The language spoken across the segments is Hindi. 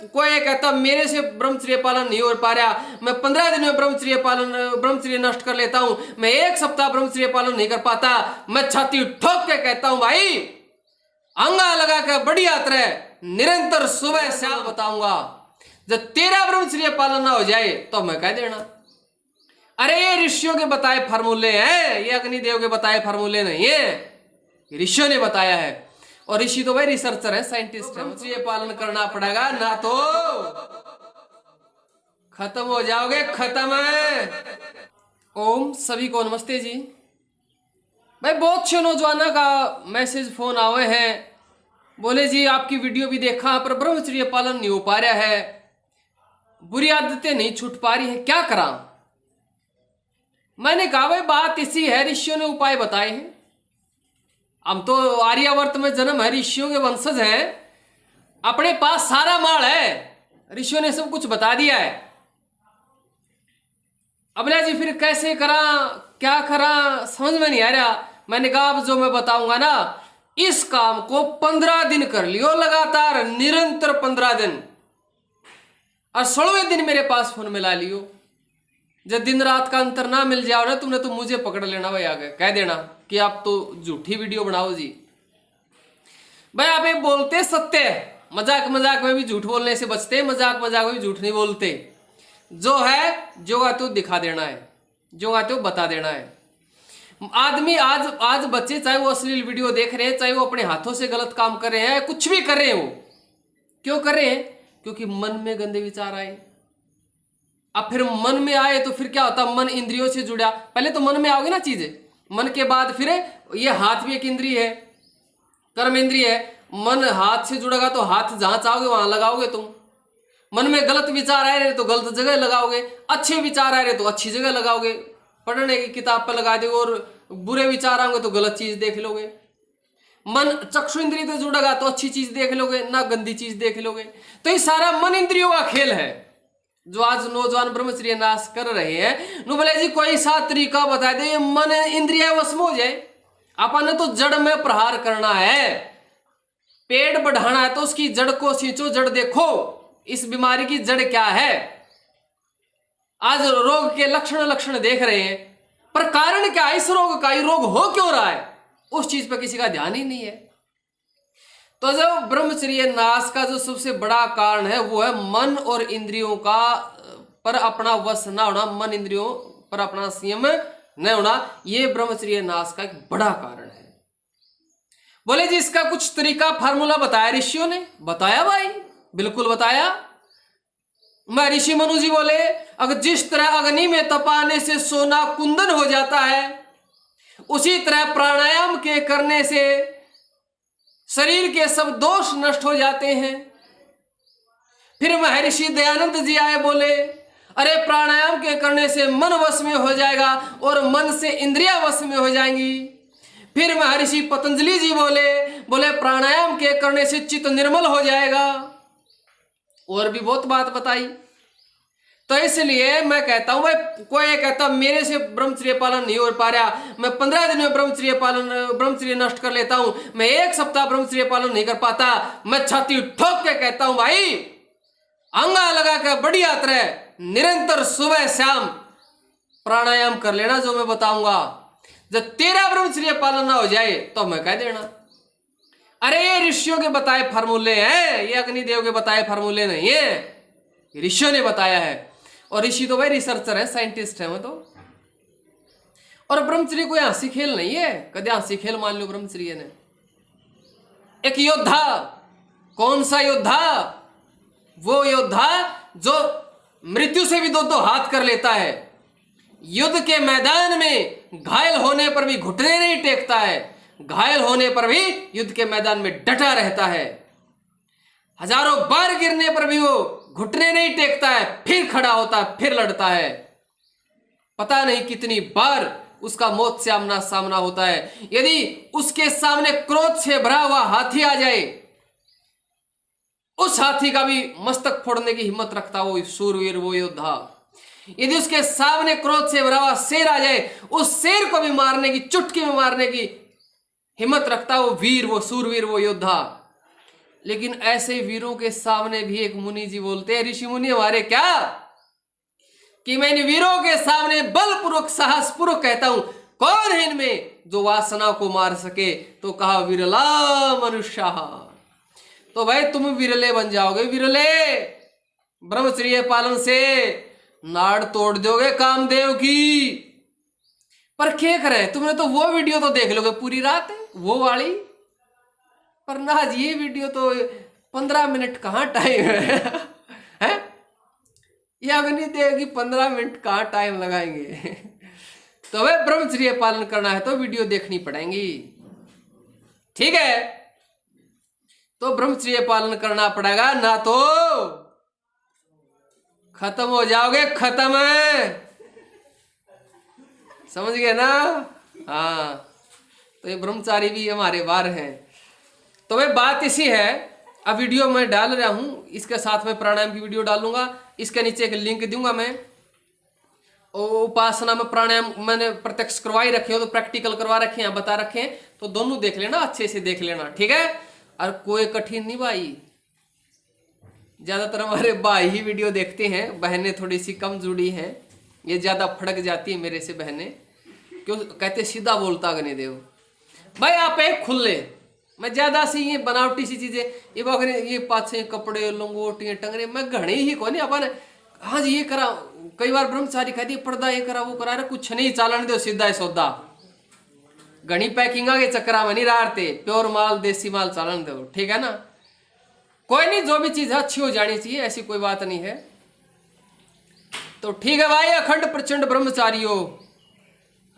कोई कहता मेरे से ब्रह्मचर्य पालन नहीं हो पा रहा, मैं 15 दिन में ब्रह्मचर्य नष्ट कर लेता हूं, मैं 1 सप्ताह ब्रह्मचर्य पालन नहीं कर पाता, मैं छाती ठोक के कहता हूं भाई अंगा लगा कर बढ़िया तरह निरंतर सुबह शाम बताऊंगा। जब तेरा ब्रह्मचर्य पालन ना हो जाए तो मैं कह देना अरे ये ऋषियों के बताए फार्मूले हैं, ये अग्निदेव के बताए फार्मूले नहीं है, ऋषियों ने बताया है। और ऋषि तो भाई रिसर्चर है, साइंटिस्ट है, मुझे ये पालन करना पड़ेगा ना तो खत्म हो जाओगे, खत्म है। ओम सभी को नमस्ते जी। भाई बहुत से नौजवानों का मैसेज फोन आए हैं, बोले जी आपकी वीडियो भी देखा पर ब्रह्मचर्य पालन नहीं हो पा रहा है, बुरी आदतें नहीं छूट पा रही है, क्या करा। मैंने कहा भाई बात इसी है, ऋषियों ने उपाय बताए हैं। हम तो आर्यावर्त में जन्म है, ऋषियों के वंशज हैं, अपने पास सारा माल है, ऋषियों ने सब कुछ बता दिया है। अबला जी फिर कैसे करा क्या करा समझ में नहीं आ रहा। मैंने कहा अब जो मैं बताऊंगा ना इस काम को 15 दिन कर लियो लगातार, निरंतर 15 दिन, और 16वें दिन मेरे पास फोन मिला लियो। जब दिन रात का अंतर ना मिल जाओ ना तुमने तो मुझे पकड़ लेना भाई, आगे कह देना कि आप तो झूठी वीडियो बनाओ जी। भाई आप ये बोलते सत्य है, मजाक मजाक में भी झूठ बोलने से बचते, मजाक मजाक में भी झूठ नहीं बोलते। जो है जो आते हो दिखा देना है, जो आते हो बता देना है। आदमी आज बच्चे चाहे वो अश्लील वीडियो देख रहे हैं, चाहे वो अपने हाथों से गलत काम कर रहे हैं, कुछ भी कर रहे हैं, वो क्यों कर रहे हैं? क्योंकि मन में गंदे विचार आए। अब फिर मन में आए तो फिर क्या होता, मन इंद्रियों से जुड़ा, पहले तो मन में आओगे ना चीजें, मन के बाद फिर ये हाथ भी एक इंद्रिय है, कर्म इंद्रिय है, मन हाथ से जुड़ेगा तो हाथ जहां चाहोगे वहां लगाओगे तुम। मन में गलत विचार आ रहे तो गलत जगह लगाओगे, अच्छे विचार आ रहे तो अच्छी जगह लगाओगे, पढ़ने की किताब पर लगा दोगे, और बुरे विचार आएंगे तो गलत चीज देख लोगे। मन चक्षु इंद्रिय से जुड़ेगा तो अच्छी चीज देख लोगे, ना गंदी चीज देख लोगे। तो ये सारा मन इंद्रियों का खेल है जो आज नौजवान ब्रह्मचर्य नाश कर रहे हैं। नु बोले जी कोई सा तरीका बता दे मन इंद्रिय वश में हो जाए। अपन ने तो जड़ में प्रहार करना है, पेड़ बढ़ाना है तो उसकी जड़ को सींचो, जड़ देखो इस बीमारी की जड़ क्या है। आज रोग के लक्षण देख रहे हैं, पर कारण क्या है इस रोग का, ये रोग हो क्यों रहा है, उस चीज पर किसी का ध्यान ही नहीं है। तो जो ब्रह्मचर्य नाश का जो सबसे बड़ा कारण है वो है मन और इंद्रियों का पर अपना वश ना होना, मन इंद्रियों पर अपना संयम न होना, ये ब्रह्मचर्य नाश का एक बड़ा कारण है। बोले जी इसका कुछ तरीका फार्मूला बताया ऋषियों ने, बताया भाई बिल्कुल बताया। मैं ऋषि मनु जी बोले अगर जिस तरह अग्नि में तपाने से सोना कुंदन हो जाता है, उसी तरह प्राणायाम के करने से शरीर के सब दोष नष्ट हो जाते हैं। फिर महर्षि दयानंद जी आए, बोले अरे प्राणायाम के करने से मन वश में हो जाएगा और मन से इंद्रिया वश में हो जाएंगी। फिर महर्षि पतंजलि जी बोले प्राणायाम के करने से चित्त निर्मल हो जाएगा, और भी बहुत बात बताई। तो इसलिए मैं कहता हूं भाई कोई कहता मेरे से ब्रह्मचर्य पालन नहीं हो पा रहा, मैं 15 दिन में ब्रह्मचर्य नष्ट कर लेता हूं, मैं 1 सप्ताह ब्रह्मचर्य पालन नहीं कर पाता, मैं छाती ठोक के कहता हूं भाई अंगा लगा कर बढ़िया तरह निरंतर सुबह शाम प्राणायाम कर लेना जो मैं बताऊंगा। जब तेरा ब्रह्मचर्य पालन ना हो जाए तो मैं कह देना अरे ये ऋषियों के बताए फार्मूले हैं, ये अग्निदेव के बताए फार्मूले नहीं है, ऋषियों ने बताया है। और ऋषि तो भाई रिसर्चर है, साइंटिस्ट है मैं तो। और ब्रह्मचर्य कोई हंसी खेल नहीं है, कदे हंसी खेल मान लो ब्रह्मचर्य ने। एक योद्धा, कौन सा योद्धा? वो योद्धा जो मृत्यु से भी दो हाथ कर लेता है, युद्ध के मैदान में घायल होने पर भी घुटने नहीं टेकता है, घायल होने पर भी युद्ध के मैदान में डटा रहता है, हजारों बार गिरने पर भी वो घुटने नहीं टेकता है, फिर खड़ा होता है, फिर लड़ता है। पता नहीं कितनी बार उसका मौत से आमना सामना होता है। यदि उसके सामने क्रोध से भरा हुआ हाथी आ जाए, उस हाथी का भी मस्तक फोड़ने की हिम्मत रखता वो शूरवीर, वो योद्धा। यदि उसके सामने क्रोध से भरा हुआ शेर आ जाए, उस शेर को भी मारने की, चुटकी में मारने की हिम्मत रखता वो वीर, वो शूरवीर, वो योद्धा। लेकिन ऐसे वीरों के सामने भी एक मुनि जी बोलते हैं, ऋषि मुनि हमारे क्या, कि मैं इन वीरों के सामने बलपूर्वक साहसपूर्वक कहता हूं, कौन है इनमें जो वासना को मार सके? तो कहा विरला मनुष्य। तो भाई तुम विरले बन जाओगे, विरले ब्रह्मचर्य पालन से नाड़ तोड़ दोगे कामदेव की। पर क्या करे, तुमने तो वो वीडियो तो देख लोगे पूरी रात वो वाली, पर ना जी ये वीडियो तो 15 मिनट कहाँ टाइम है? ये अग्नि देव की 15 मिनट कहाँ टाइम लगाएंगे? तो वे ब्रह्मचर्य पालन करना है तो वीडियो देखनी पड़ेगी, ठीक है? तो ब्रह्मचर्य पालन करना पड़ेगा, ना तो खत्म हो जाओगे, खत्म है, समझ गए ना? हाँ, तो ये ब्रह्मचारी भी हमारे बाहर हैं। तो वे बात इसी है, अब वीडियो मैं डाल रहा हूं, इसके साथ में प्राणायाम की वीडियो डालूंगा, इसके नीचे एक लिंक दूंगा मैं। उपासना में प्राणायाम मैंने प्रत्यक्ष करवाई रखे हो, तो प्रैक्टिकल करवा रखे हैं, बता रखे हैं, तो दोनों देख लेना, अच्छे से देख लेना, ठीक है? और कोई कठिन नहीं भाई, ज्यादातर हमारे भाई ही वीडियो देखते हैं, बहनें थोड़ी सी कम जुड़ी हैं, ये ज्यादा फड़क जाती है मेरे से बहनें, क्यों कहते सीधा बोलता अग्निदेव। भाई आप एक खुले, मैं ज्यादा सी ये बनावटी सी चीजें, ये बगरे ये पाछे कपड़े लंगोटियां टंगरे, मैं घने ही को नहीं अपन, हाँ जी ये करा, कई बार ब्रह्मचारी कहती पर्दा ये करा वो करा, कुछ नहीं, चालन दो सीधा ही सौदा, घनी पैकिंग के चक्रा में नहीं रहाते, प्योर माल देसी माल चालन दो, ठीक है ना? कोई नहीं, जो भी चीज है अच्छी हो जानी चाहिए, ऐसी कोई बात नहीं है। तो ठीक है भाई, अखंड प्रचंड ब्रह्मचारी हो,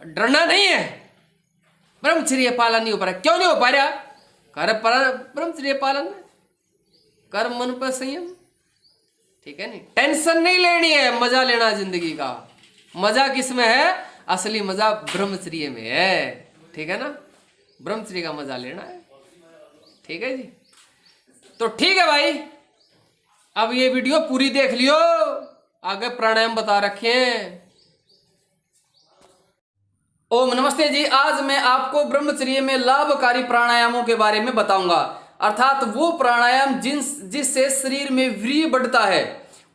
डरना नहीं है, ब्रह्मचर्य पालन नहीं हो पा रहा, क्यों नहीं हो पा रहा? कर ब्रह्मचर्य पालन, कर मन पर संयम, ठीक है? नहीं टेंशन नहीं लेनी है, मजा लेना जिंदगी का। मजा किस में है? असली मजा ब्रह्मचर्य में है, ठीक है ना? ब्रह्मचर्य का मजा लेना है, ठीक है जी? तो ठीक है भाई, अब ये वीडियो पूरी देख लियो, आगे प्राणायाम बता रखे हैं। ओम नमस्ते जी, आज मैं आपको ब्रह्मचर्य में लाभकारी प्राणायामों के बारे में बताऊंगा, अर्थात वो प्राणायाम जिससे शरीर में वीर्य बढ़ता है,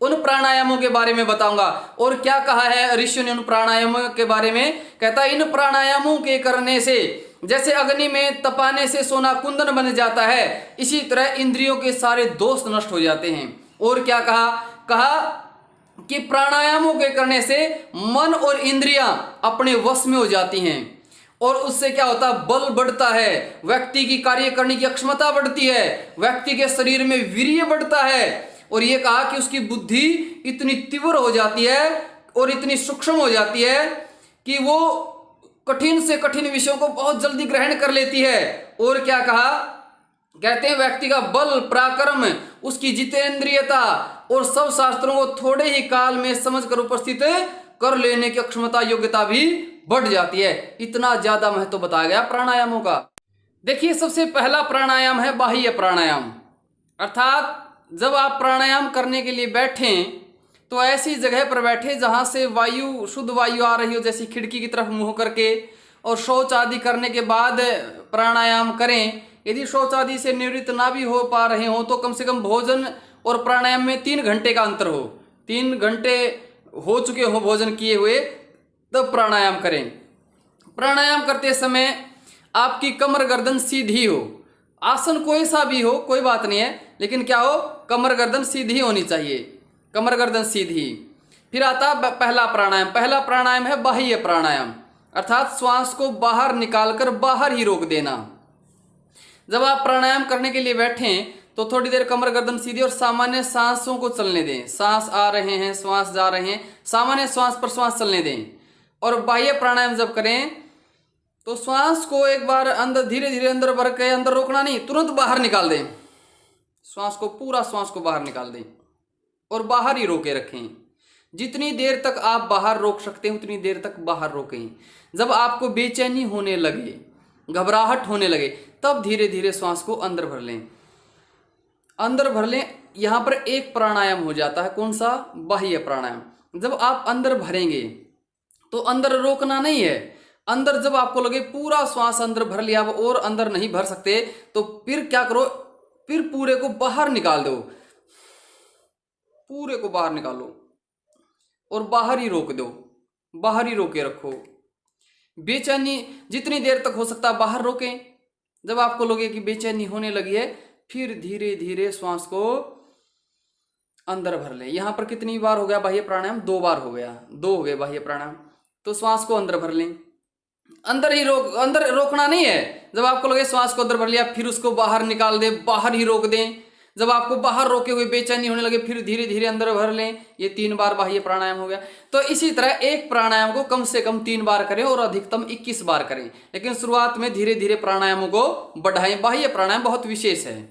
उन प्राणायामों के बारे में बताऊंगा। और क्या कहा है ऋषि ने उन प्राणायामों के बारे में? कहता है इन प्राणायामों के करने से जैसे अग्नि में तपाने से सोना कुंदन बन जाता है, इसी तरह इंद्रियों के सारे दोष नष्ट हो जाते हैं। और क्या कहा? कहा कि प्राणायामों के करने से मन और इंद्रियां अपने वश में हो जाती हैं, और उससे क्या होता है? बल बढ़ता है, व्यक्ति की कार्य करने की क्षमता बढ़ती है, व्यक्ति के शरीर में वीर्य बढ़ता है। और ये कहा कि उसकी बुद्धि इतनी तीव्र हो जाती है और इतनी सूक्ष्म हो जाती है कि वो कठिन से कठिन विषयों को बहुत जल्दी ग्रहण कर लेती है। और क्या कहा? कहते हैं व्यक्ति का बल पराक्रम, उसकी जितेंद्रियता और सब शास्त्रों को थोड़े ही काल में समझकर उपस्थित कर लेने की क्षमता योग्यता भी बढ़ जाती है। इतना ज्यादा महत्व बताया गया प्राणायामों का। देखिए, सबसे पहला प्राणायाम है बाह्य प्राणायाम, अर्थात जब आप प्राणायाम करने के लिए बैठें तो ऐसी जगह पर बैठे जहां से वायु, शुद्ध वायु आ रही हो, जैसे खिड़की की तरफ मुंह करके, और शौच आदि करने के बाद प्राणायाम करें। यदि शौच आदि से निवृत्त ना भी हो पा रहे हो तो कम से कम भोजन और प्राणायाम में 3 घंटे का अंतर हो, 3 घंटे हो चुके हो भोजन किए हुए, तब प्राणायाम करें। प्राणायाम करते समय आपकी कमर गर्दन सीधी हो, आसन कोई सा भी हो कोई बात नहीं है, लेकिन क्या हो? कमर गर्दन सीधी होनी चाहिए, कमर गर्दन सीधी। फिर आता पहला प्राणायाम। पहला प्राणायाम है बाह्य प्राणायाम, अर्थात श्वास को बाहर निकालकर बाहर ही रोक देना। जब आप प्राणायाम करने के लिए बैठें तो थोड़ी देर कमर गर्दन सीधी और सामान्य सांसों को चलने दें। सांस आ रहे हैं, श्वास जा रहे हैं, सामान्य श्वास पर श्वास चलने दें। और बाह्य प्राणायाम जब करें तो श्वास को एक बार अंदर धीरे धीरे अंदर भर के, अंदर रोकना नहीं, तुरंत बाहर निकाल दें। श्वास को, पूरा श्वास को बाहर निकाल दें और बाहर ही रोके रखें। जितनी देर तक आप बाहर रोक सकते हैं उतनी देर तक बाहर रोकें। जब आपको बेचैनी होने लगे, घबराहट होने लगे, तब धीरे धीरे श्वास को अंदर भर लें, अंदर भर लें। यहां पर एक प्राणायाम हो जाता है, कौन सा? बाह्य प्राणायाम। जब आप अंदर भरेंगे तो अंदर रोकना नहीं है। अंदर जब आपको लगे पूरा श्वास अंदर भर लिया और अंदर नहीं भर सकते, तो फिर क्या करो? फिर पूरे को बाहर निकाल दो, पूरे को बाहर निकालो और बाहर ही रोक दो, बाहर ही रोके रखो। बेचैनी जितनी देर तक हो सकता है बाहर रोकें। जब आपको लगे कि बेचैनी होने लगी है, फिर धीरे धीरे श्वास को अंदर भर लें। यहां पर कितनी बार हो गया बाह्य प्राणायाम? 2 बार हो गया, 2 हो गए बाह्य प्राणायाम। तो श्वास को अंदर भर लें, अंदर रोकना नहीं है। जब आपको लगे श्वास को अंदर भर लिया, फिर उसको बाहर निकाल दें, बाहर ही रोक दें। जब आपको बाहर रोके हुए बेचैनी होने लगे, फिर धीरे धीरे अंदर भर लें। ये 3 बार बाह्य प्राणायाम हो गया। तो इसी तरह एक प्राणायाम को कम से कम 3 बार करें और अधिकतम 21 बार करें। लेकिन शुरुआत में धीरे धीरे प्राणायामों को बढ़ाएं। बाह्य प्राणायाम बहुत विशेष है,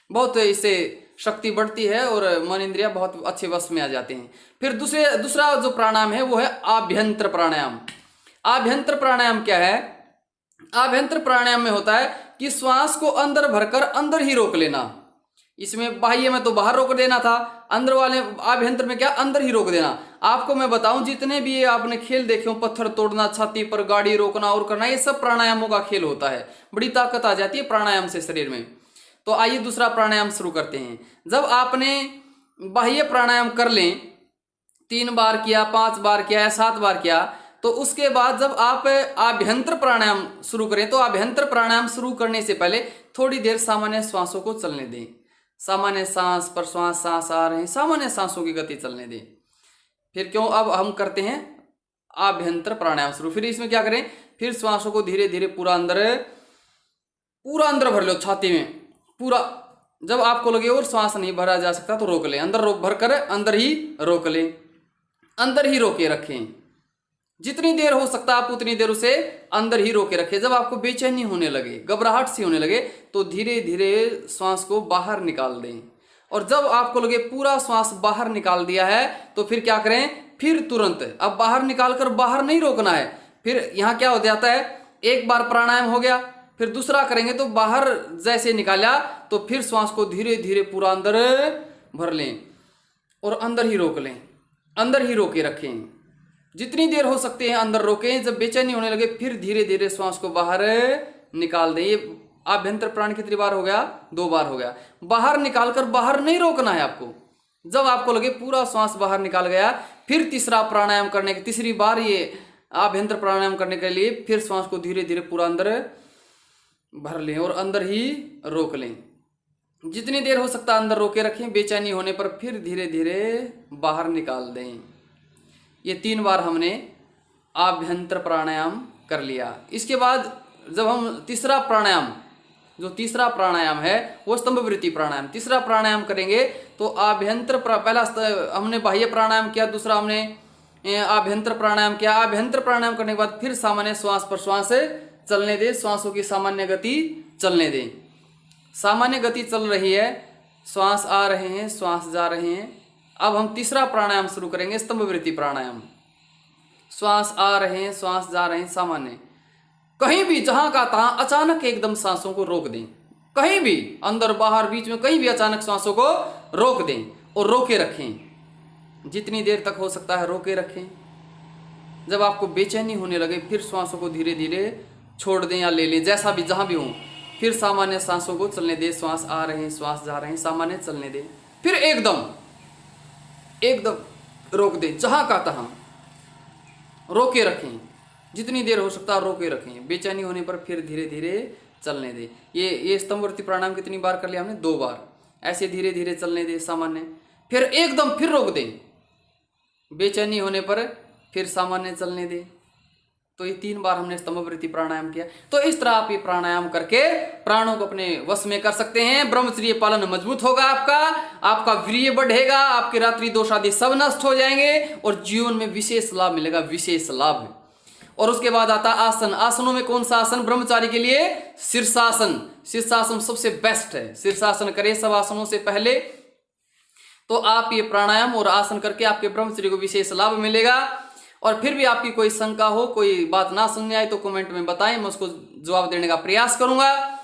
बहुत इससे शक्ति बढ़ती है और मन इंद्रिया बहुत अच्छे वश में आ जाते हैं। फिर दूसरा जो प्राणायाम है वो है आभ्यंतर प्राणायाम। आभ्यंतर प्राणायाम क्या है? आभ्यंतर प्राणायाम में होता है कि श्वास को अंदर भरकर अंदर ही रोक लेना। इसमें बाह्य में तो बाहर रोक देना था, अंदर वाले आभ्यंतर में क्या? अंदर ही रोक देना। आपको मैं बताऊं, जितने भी आपने खेल देखे हो, पत्थर तोड़ना, छाती पर गाड़ी रोकना और करना, ये सब प्राणायामों का खेल होता है। बड़ी ताकत आ जाती है प्राणायाम से शरीर में। तो आइए दूसरा प्राणायाम शुरू करते हैं। जब आपने बाह्य प्राणायाम कर लें, 3 बार किया, 5 बार किया या 7 बार किया, तो उसके बाद जब आप आभ्यंतर प्राणायाम शुरू करें, तो आभ्यंतर प्राणायाम शुरू करने से पहले थोड़ी देर सामान्य श्वासों को चलने दें। सामान्य सांस प्रश्वास, सांस आ रहे हैं, सामान्य सांसों की गति चलने दें। फिर क्यों अब हम करते हैं आभ्यंतर प्राणायाम शुरू। फिर इसमें क्या करें? फिर श्वासों को धीरे धीरे पूरा अंदर भर लो, छाती में पूरा। जब आपको लगे और श्वास नहीं भरा जा सकता तो रोक लें, अंदर भर कर अंदर ही रोक लें, अंदर ही रोके रखें। जितनी देर हो सकता है आप उतनी देर उसे अंदर ही रोके रखें। जब आपको बेचैनी होने लगे, घबराहट सी होने लगे, तो धीरे धीरे श्वास को बाहर निकाल दें। और जब आपको लगे पूरा श्वास बाहर निकाल दिया है, तो फिर क्या करें? फिर तुरंत अब बाहर निकालकर बाहर नहीं रोकना है। फिर यहाँ क्या हो जाता है, एक बार प्राणायाम हो गया, फिर दूसरा करेंगे तो बाहर जैसे निकाला, तो फिर श्वास को धीरे धीरे पूरा अंदर भर लें और अंदर ही रोक लें, अंदर ही रोके रखें। जितनी देर हो सकते हैं अंदर रोकें। जब बेचैनी होने लगे, फिर धीरे धीरे श्वास को बाहर निकाल दें। ये आभ्यंतर प्राण कितनी बार हो गया? 2 बार हो गया। बाहर निकालकर बाहर नहीं रोकना है आपको। जब आपको लगे पूरा श्वास बाहर निकाल गया, फिर तीसरा प्राणायाम करने की तीसरी बार ये आभ्यंतर प्राणायाम करने के लिए फिर श्वास को धीरे धीरे पूरा अंदर भर लें और अंदर ही रोक लें। जितनी देर हो सकता है अंदर रोके रखें। बेचैनी होने पर फिर धीरे धीरे बाहर निकाल दें। ये 3 बार हमने आभ्यंतर प्राणायाम कर लिया। इसके बाद जब हम तीसरा प्राणायाम है वो स्तंभवृत्ति प्राणायाम, तीसरा प्राणायाम करेंगे तो आभ्यंतर पहला हमने बाह्य प्राणायाम किया, दूसरा हमने आभ्यंतर प्राणायाम किया। आभ्यंतर प्राणायाम करने के बाद फिर सामान्य श्वास प्रश्वास चलने दें, श्वासों की सामान्य गति चलने दें। सामान्य गति चल रही है, श्वास आ रहे हैं, श्वास जा रहे हैं। अब हम तीसरा प्राणायाम शुरू करेंगे, स्तंभवृत्ति प्राणायाम। श्वास आ रहे हैं, श्वास जा रहे हैं, सामान्य। कहीं भी जहां का तहां अचानक एकदम सांसों को रोक दें, कहीं भी अंदर बाहर बीच में कहीं भी अचानक सांसों को रोक दें और रोके रखें। जितनी देर तक हो सकता है रोके रखें। जब आपको बेचैनी होने लगे, फिर श्वासों को धीरे धीरे छोड़ दें या ले लें, जैसा भी जहां भी हो। फिर सामान्य सांसों को चलने दें, श्वास आ रहे हैं, श्वास जा रहे हैं, सामान्य चलने दें। फिर एकदम रोक दें, जहां का तहां रोके रखें। जितनी देर हो सकता है रोके रखें। बेचैनी होने पर फिर धीरे धीरे चलने दें। ये स्तंभवृत्ति प्राणायाम कितनी बार कर लिया हमने? 2 बार। ऐसे धीरे धीरे चलने दें सामान्य, फिर एकदम फिर रोक दें। बेचैनी होने पर फिर सामान्य चलने दें। तो ये 3 बार हमने स्तंभवृत्ति प्राणायाम किया। तो इस तरह आप ये प्राणायाम करके प्राणों को अपने वश में कर सकते हैं। ब्रह्मचर्य पालन मजबूत होगा, आपका वीर्य बढ़ेगा, आपके रात्रि दोष आदि सब नष्ट हो जाएंगे और जीवन में विशेष लाभ मिलेगा, विशेष लाभ। और उसके बाद आता आसन। आसनों में कौन सा आसन? ब्रह्मचारी के लिए शीर्षासन। शीर्षासन सबसे बेस्ट है। शीर्षासन करें सब आसनों से पहले। तो आप ये प्राणायाम और आसन करके आपके ब्रह्मचर्य को विशेष लाभ मिलेगा। और फिर भी आपकी कोई शंका हो, कोई बात ना समझ आए तो कमेंट में बताएं, मैं उसको जवाब देने का प्रयास करूंगा।